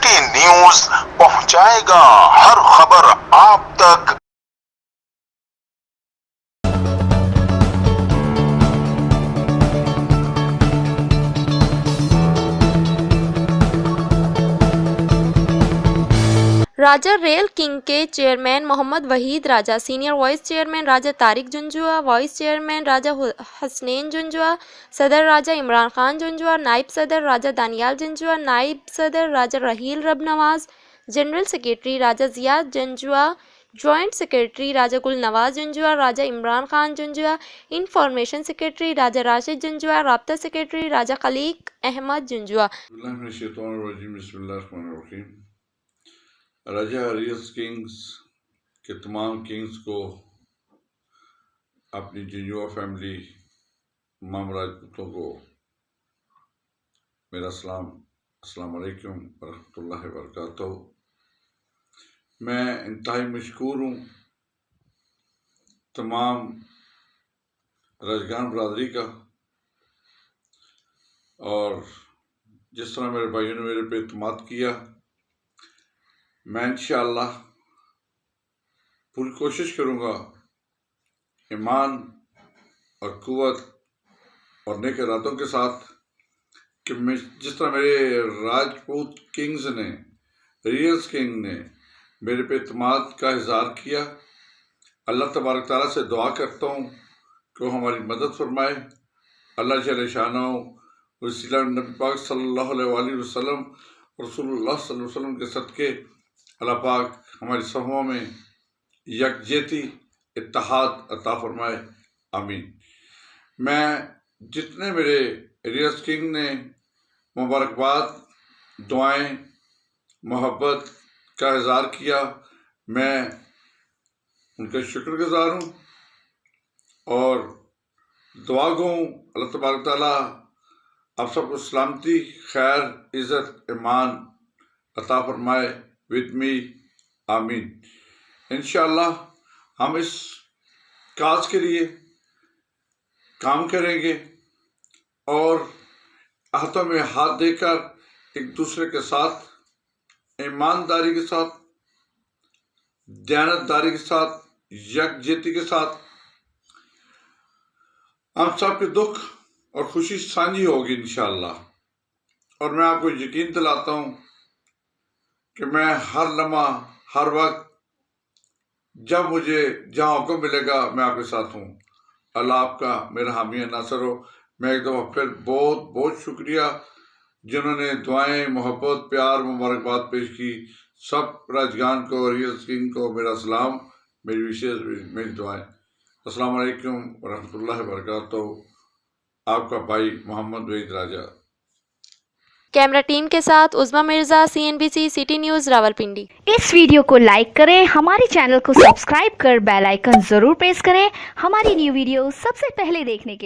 City news पहुंचाएगा हर खबर आप तक। राजा रेल किंग के चेयरमैन मोहम्मद वहीद राजा, सीनियर वाइस चेयरमैन राजा तारिक जुंजुआ, वाइस चेयरमैन राजा हसनैन जुंजुआ, सदर राजा इमरान खान जुंजुआ, नायब सदर राजा दानियाल जुंजुआ, नायब सदर राजा रहील रब नवाज, जनरल सेक्रेटरी राजा जियाद जुंजुआ, जॉइंट सेक्रेटरी राजा गुल नवाज जुंजुआ, राजा इमरान खान जुंजुआ, इंफॉर्मेशन सेक्रेटरी राजा राशिद जुंजुआ, राब्ता सेक्रेटरी राजा खलीक अहमद जुंजुआ। राजा रियल्स किंग्स के तमाम किंग्स को अपनी जुंजुआ फैमिली तमाम राजपूतों को मेरा सलाम, अस्सलाम वालेकुम वरहमतुल्लाहि वबरकातुहू। मैं इंतहाई मशकूर हूँ तमाम राजगान बरादरी का, और जिस तरह मेरे भाइयों ने मेरे पे एतमाद किया, मैं इंशाअल्लाह पूरी कोशिश करूँगा ईमान और कुव्वत और नेक इरादों के साथ कि मैं जिस तरह मेरे राजपूत किंग्स ने, रियल्स किंग ने मेरे पे एतमाद का इज़हार किया, अल्लाह तबारक ताला से दुआ करता हूँ कि वो हमारी मदद फरमाए। अल्लाह जल्ल शानहू वसीला नबी पाक सल्लल्लाहु अलैहि वसल्लम रसूलुल्लाह सल्लल्लाहु अलैहि वसल्लम के सदक़े अल्लाह पाक हमारी समूह में यकजहती इत्तेहाद अता फरमाए, आमीन। मैं जितने मेरे रियल्स किंग ने मुबारकबाद, दुआएं, मोहब्बत का इज़हार किया, मैं उनका शुक्रगुज़ार हूँ और दुआ गो अल्लाह तबारक ताला आप सबको सलामती, खैर, इज़्ज़त, ईमान अता फरमाए विद मी, आमीन। इंशाअल्लाह हम इस काज के लिए काम करेंगे और हाथों में हाथ देकर एक दूसरे के साथ ईमानदारी के साथ, दयानतदारी के साथ, यकजहती के साथ हम सब के दुख और खुशी साझी होगी इंशाअल्लाह। और मैं आपको यकीन दिलाता हूँ कि मैं हर लम्हा, हर वक्त, जब मुझे जहाँ हुक्म मिलेगा, मैं आपके साथ हूँ। अल्लाह आपका मेरा हामी नासर हो। मैं एक दफ़ा फिर बहुत बहुत शुक्रिया जिन्होंने दुआएं, मोहब्बत, प्यार, मुबारकबाद पेश की। सब राजगान को, रियल्स किंग को मेरा सलाम, मेरी विशेष मेरी दुआएं। अस्सलाम वालेकुम वरहमतुल्लाहि वबरकातुहू। आपका भाई मोहम्मद वहीद राजा। कैमरा टीम के साथ Uzma Mirza, CNBC city news Rawalpindi. इस वीडियो को लाइक करें, हमारे चैनल को सब्सक्राइब कर बेल आइकन जरूर प्रेस करें हमारी न्यू वीडियो सबसे पहले देखने के लिए।